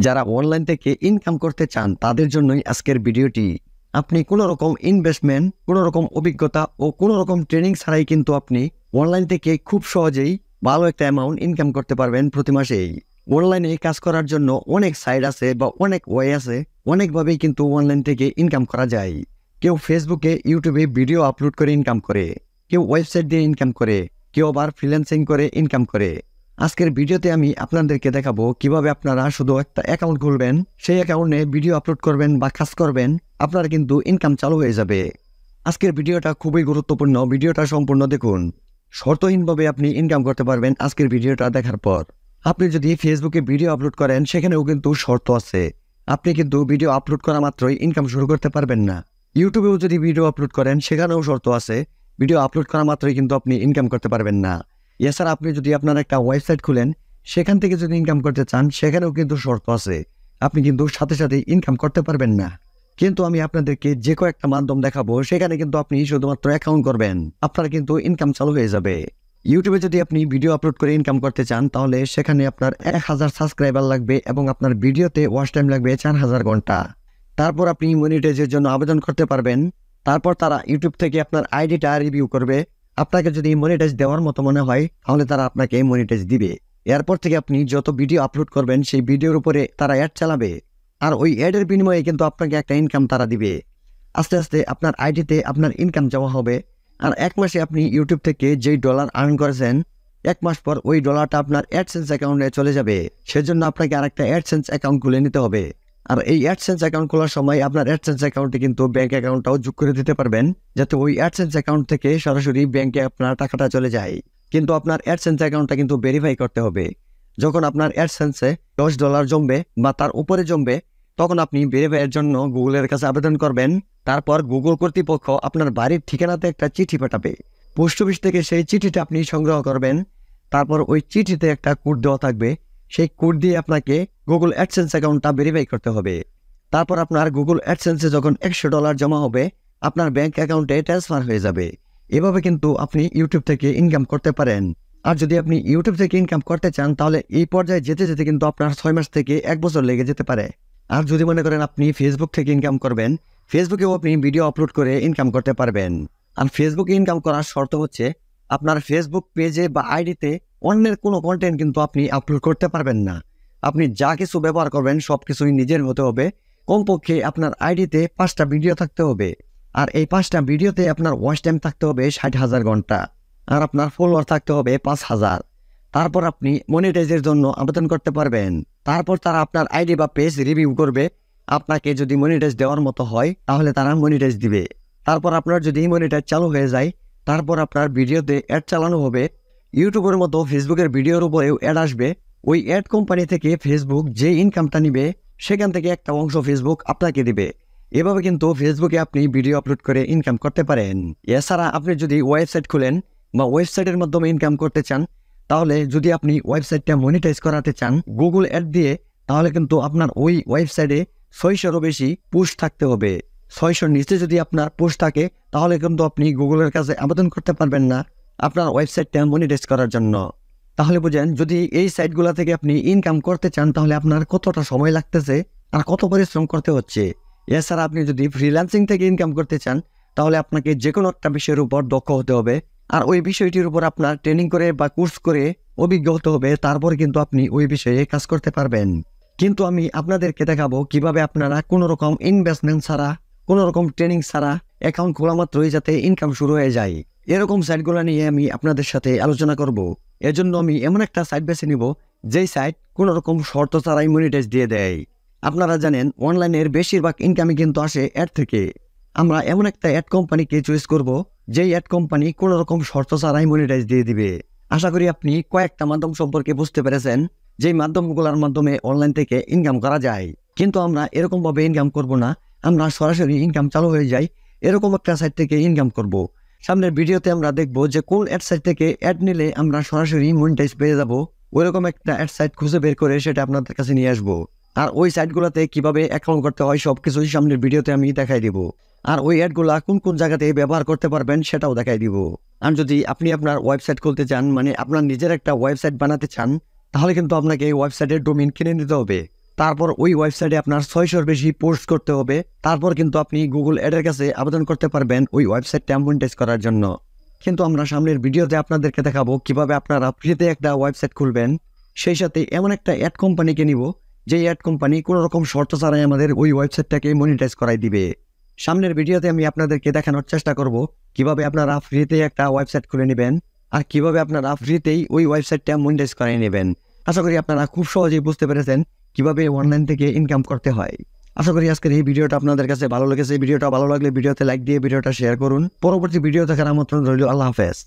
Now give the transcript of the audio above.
যারা অনলাইন থেকে ইনকাম করতে চান তাদের জন্যই আজকের ভিডিওটি। আপনি কোনো রকম ইনভেস্টমেন্ট, কোনো রকম অভিজ্ঞতা ও কোনো রকম ট্রেনিং ছাড়াই কিন্তু আপনি অনলাইন থেকে খুব সহজেই ভালো একটা অ্যামাউন্ট ইনকাম করতে পারবেন প্রতি মাসেই। অনলাইনে কাজ করার জন্য অনেক সাইট আছে বা অনেক ওয়ে আছে, অনেকভাবেই কিন্তু অনলাইন থেকে ইনকাম করা যায়। কেউ ফেসবুকে, ইউটিউবে ভিডিও আপলোড করে ইনকাম করে, কেউ ওয়েবসাইট দিয়ে ইনকাম করে, কেউ আবার ফ্রিল্যান্সিং করে ইনকাম করে। আজকের ভিডিওতে আমি আপনাদেরকে দেখাবো কিভাবে আপনারা শুধু একটা অ্যাকাউন্ট খুলবেন, সেই অ্যাকাউন্টে ভিডিও আপলোড করবেন বা কাজ করবেন, আপনার কিন্তু ইনকাম চালু হয়ে যাবে। আজকের ভিডিওটা খুবই গুরুত্বপূর্ণ, ভিডিওটা সম্পূর্ণ দেখুন। শর্তহীনভাবে আপনি ইনকাম করতে পারবেন আজকের ভিডিওটা দেখার পর। আপনি যদি ফেসবুকে ভিডিও আপলোড করেন সেখানেও কিন্তু শর্ত আছে। আপনি কিন্তু ভিডিও আপলোড করা মাত্রই ইনকাম শুরু করতে পারবেন না। ইউটিউবেও যদি ভিডিও আপলোড করেন সেখানেও শর্ত আছে, ভিডিও আপলোড করা মাত্রই কিন্তু আপনি ইনকাম করতে পারবেন না। এছাড়া আপনি যদি আপনার একটা ওয়েবসাইট খুলেন, সেখান থেকে যদি ইনকাম করতে চান সেখানেও কিন্তু শর্ত আছে, আপনি কিন্তু সাথে সাথে ইনকাম করতে পারবেন না। কিন্তু আমি আপনাদেরকে যে কয়েকটা মাধ্যম দেখাবো, সেখানে কিন্তু আপনি শুধুমাত্র অ্যাকাউন্ট করবেন, আপনার কিন্তু ইনকাম চালু হয়ে যাবে। ইউটিউবে যদি আপনি ভিডিও আপলোড করে ইনকাম করতে চান, তাহলে সেখানে আপনার 1000 সাবস্ক্রাইবার লাগবে এবং আপনার ভিডিওতে ওয়াচ টাইম লাগবে 4000 ঘন্টা। তারপর আপনি মনিটাইজের জন্য আবেদন করতে পারবেন। তারপর তারা ইউটিউব থেকে আপনার আইডিটা রিভিউ করবে। আপনাকে যদি মনিটাইজ দেওয়ার মতো মনে হয় তাহলে তারা আপনাকে মনিটাইজ দিবে। এরপর থেকে আপনি যত ভিডিও আপলোড করবেন সেই ভিডিওর উপরে তারা অ্যাড চালাবে, আর ওই অ্যাডের বিনিময়ে কিন্তু আপনাকে একটা ইনকাম তারা দিবে। আস্তে আস্তে আপনার আইডিতে আপনার ইনকাম জমা হবে। আর এক মাসে আপনি ইউটিউব থেকে যেই ডলার আর্ন করেছেন, এক মাস পর ওই ডলারটা আপনার অ্যাডসেন্স অ্যাকাউন্টে চলে যাবে। সেজন্য আপনাকে আরেকটা অ্যাডসেন্স অ্যাকাউন্ট খুলে নিতে হবে। আর এই অ্যাডসেন্স অ্যাকাউন্ট খোলার সময় আপনার অ্যাডসেন্স অ্যাকাউন্টে কিন্তু ব্যাংক অ্যাকাউন্টটাও যোগ করে দিতে পারবেন, যাতে ওই অ্যাডসেন্স অ্যাকাউন্ট থেকে সরাসরি ব্যাংকে আপনার টাকাটা চলে যায়। কিন্তু আপনার অ্যাডসেন্স অ্যাকাউন্টটা কিন্তু ভেরিফাই করতে হবে। যখন আপনার অ্যাডসেন্সে $10 জমবে বা তার উপরে জমবে, তখন আপনি ভেরিফাইয়ের জন্য গুগলের কাছে আবেদন করবেন। তারপর গুগল কর্তৃপক্ষ আপনার বাড়ির ঠিকানাতে একটা চিঠি পাঠাবে। পোস্ট অফিস থেকে সেই চিঠিটা আপনি সংগ্রহ করবেন। তারপর ওই চিঠিতে একটা কোড দেওয়া থাকবে, সেই কোড দিয়ে আপনাকে গুগল অ্যাডসেন্স অ্যাকাউন্টটা ভেরিফাই করতে হবে। তারপর আপনার গুগল অ্যাডসেন্সে যখন $100 জমা হবে, আপনার ব্যাংক অ্যাকাউন্টে ট্রান্সফার হয়ে যাবে। এভাবে কিন্তু আপনি ইউটিউব থেকে ইনকাম করতে পারেন। আর যদি আপনি ইউটিউব থেকে ইনকাম করতে চান, তাহলে এই পর্যায়ে যেতে যেতে কিন্তু আপনার 6 মাস থেকে 1 বছর লেগে যেতে পারে। আর যদি মনে করেন আপনি ফেসবুক থেকে ইনকাম করবেন, ফেসবুকেও আপনি ভিডিও আপলোড করে ইনকাম করতে পারবেন। আর ফেসবুকে ইনকাম করার শর্ত হচ্ছে, আপনার ফেসবুক পেজে বা আইডিতে অন্যের কোনো কন্টেন্ট কিন্তু আপনি আপলোড করতে পারবেন না। আপনি যা কিছু ব্যবহার করবেন সব কিছুই নিজের হতে হবে। কমপক্ষে আপনার আইডিতে 5টা ভিডিও থাকতে হবে। আর এই 5টা ভিডিওতে আপনার ওয়াচ টাইম থাকতে হবে 60,000 ঘন্টা। আর আপনার ফলোয়ার থাকতে হবে 5000। তারপর আপনি মনিটাইজের জন্য আবেদন করতে পারবেন। তারপর তারা আপনার আইডি বা পেজ রিভিউ করবে। আপনাকে যদি মনিটাইজ দেওয়ার মতো হয় তাহলে তারা মনিটাইজ দিবে। তারপর আপনার যদি মনিটাইজ চালু হয়ে যায়, তারপর আপনার ভিডিওতে অ্যাড চালানো হবে। ইউটিউবের মতো ফেসবুকের ভিডিওর উপরেও অ্যাড আসবে। ওই অ্যাড কোম্পানি থেকে ফেসবুক যে ইনকামটা নিবে, সেখান থেকে একটা অংশ ফেসবুক আপনাকে দিবে। এভাবে কিন্তু ফেসবুকে আপনি ভিডিও আপলোড করে ইনকাম করতে পারেন। এছাড়া আপনি যদি ওয়েবসাইট খুলেন বা ওয়েবসাইটের মাধ্যমে ইনকাম করতে চান, তাহলে যদি আপনি ওয়েবসাইটটা মনিটাইজ করাতে চান গুগল অ্যাড দিয়ে, তাহলে কিন্তু আপনার ওই ওয়েবসাইটে 600-এরও বেশি পোস্ট থাকতে হবে। 600-র নিচে যদি আপনার পোস্ট থাকে, তাহলে কিন্তু আপনি গুগলের কাছে আবেদন করতে পারবেন না আপনার ওয়েবসাইটটা মনিটাইজ করার জন্য। তাহলে বুঝেন, যদি এই সাইটগুলো থেকে আপনি ইনকাম করতে চান তাহলে আপনার কতটা সময় লাগতেছে আর কত পরিশ্রম করতে হচ্ছে। এছাড়া আপনি যদি ফ্রিল্যান্সিং থেকে ইনকাম করতে চান, তাহলে আপনাকে যে কোনো একটা বিষয়ের উপর দক্ষ হতে হবে। আর ওই বিষয়টির উপর আপনার ট্রেনিং করে বা কোর্স করে অভিজ্ঞ হতে হবে। তারপর কিন্তু আপনি ওই বিষয়ে কাজ করতে পারবেন। কিন্তু আমি আপনাদেরকে দেখাবো কিভাবে আপনারা কোনো রকম ইনভেস্টমেন্ট ছাড়া, কোনো রকম ট্রেনিং ছাড়া অ্যাকাউন্ট খোলা মাত্রই যাতে ইনকাম শুরু হয়ে যায়। এরকম সাইটগুলো নিয়ে আমি আপনাদের সাথে আলোচনা করব। এজন্য আমি এমন একটা সাইট বেছে নিব যেই সাইট কোনো রকম শর্ত ছাড়াই মনিটাইজ দিয়ে দেয়। আপনারা জানেন অনলাইনের বেশিরভাগ ইনকামই কিন্তু আসে অ্যাড থেকে। আমরা এমন একটা অ্যাড কোম্পানিকে চয়েস করব যেই অ্যাড কোম্পানি কোনো রকম শর্ত ছাড়াই মনিটাইজ দিয়ে দিবে। আশা করি আপনি কয়েকটা মাধ্যম সম্পর্কে বুঝতে পেরেছেন, যেই মাধ্যমগুলোর মাধ্যমে অনলাইন থেকে ইনকাম করা যায়। কিন্তু আমরা এরকমভাবে ইনকাম করব না, আমরা সরাসরি ইনকাম চালু হয়ে যাই এরকম একটা সাইট থেকে ইনকাম করব। সামনের ভিডিওতে আমরা দেখব যে কোন অ্যাড সাইট থেকে অ্যাড নিলে আমরা সরাসরি মনিটাইজ পেয়ে যাব। ওইরকম একটা অ্যাড সাইট খুঁজে বের করে সেটা আপনাদের কাছে নিয়ে আসবো। আর ওই সাইটগুলোতে কিভাবে অ্যাকাউন্ট করতে হয় সবকিছুই সামনের ভিডিওতে আমি দেখাই দিব। আর ওই অ্যাডগুলা কোন কোন জায়গাতে ব্যবহার করতে পারবেন সেটাও দেখাই দিব। আর যদি আপনি আপনার ওয়েবসাইট খুলতে চান, মানে আপনার নিজের একটা ওয়েবসাইট বানাতে চান, তাহলে কিন্তু আপনাকে এই ওয়েবসাইটের ডোমেইন কিনে নিতে হবে। তারপর ওই ওয়েবসাইটে আপনার 600-র বেশি পোস্ট করতে হবে। তারপর কিন্তু আপনি গুগল অ্যাডের কাছে আবেদন করতে পারবেন ওই ওয়েবসাইটটা মনিটাইজ করার জন্য। কিন্তু আমরা সামনের ভিডিওতে আপনাদেরকে দেখাবো কিভাবে আপনারা ফ্রিতে একটা ওয়েবসাইট খুলবেন, সেই সাথে এমন একটা অ্যাড কোম্পানিকে নিব যে অ্যাড কোম্পানি কোনো রকম শর্ত ছাড়াই আমাদের ওই ওয়েবসাইটটাকে মনিটাইজ করাই দিবে। সামনের ভিডিওতে আমি আপনাদেরকে দেখানোর চেষ্টা করব কিভাবে আপনারা ফ্রিতে একটা ওয়েবসাইট খুলে নেবেন আর কিভাবে আপনারা ফ্রিতেই ওই ওয়েবসাইটটা মনিটাইজ করে নেবেন। আশা করি আপনারা খুব সহজেই বুঝতে পেরেছেন কিভাবে অনলাইন থেকে ইনকাম করতে হয়। আশা করি আজকের এই ভিডিওটা আপনাদের কাছে ভালো লেগেছে। ভিডিওটা ভালো লাগলে ভিডিওতে লাইক দিয়ে ভিডিওটা শেয়ার করুন। পরবর্তী ভিডিও দেখার আমন্ত্রণ রইল। আল্লাহ হাফেজ।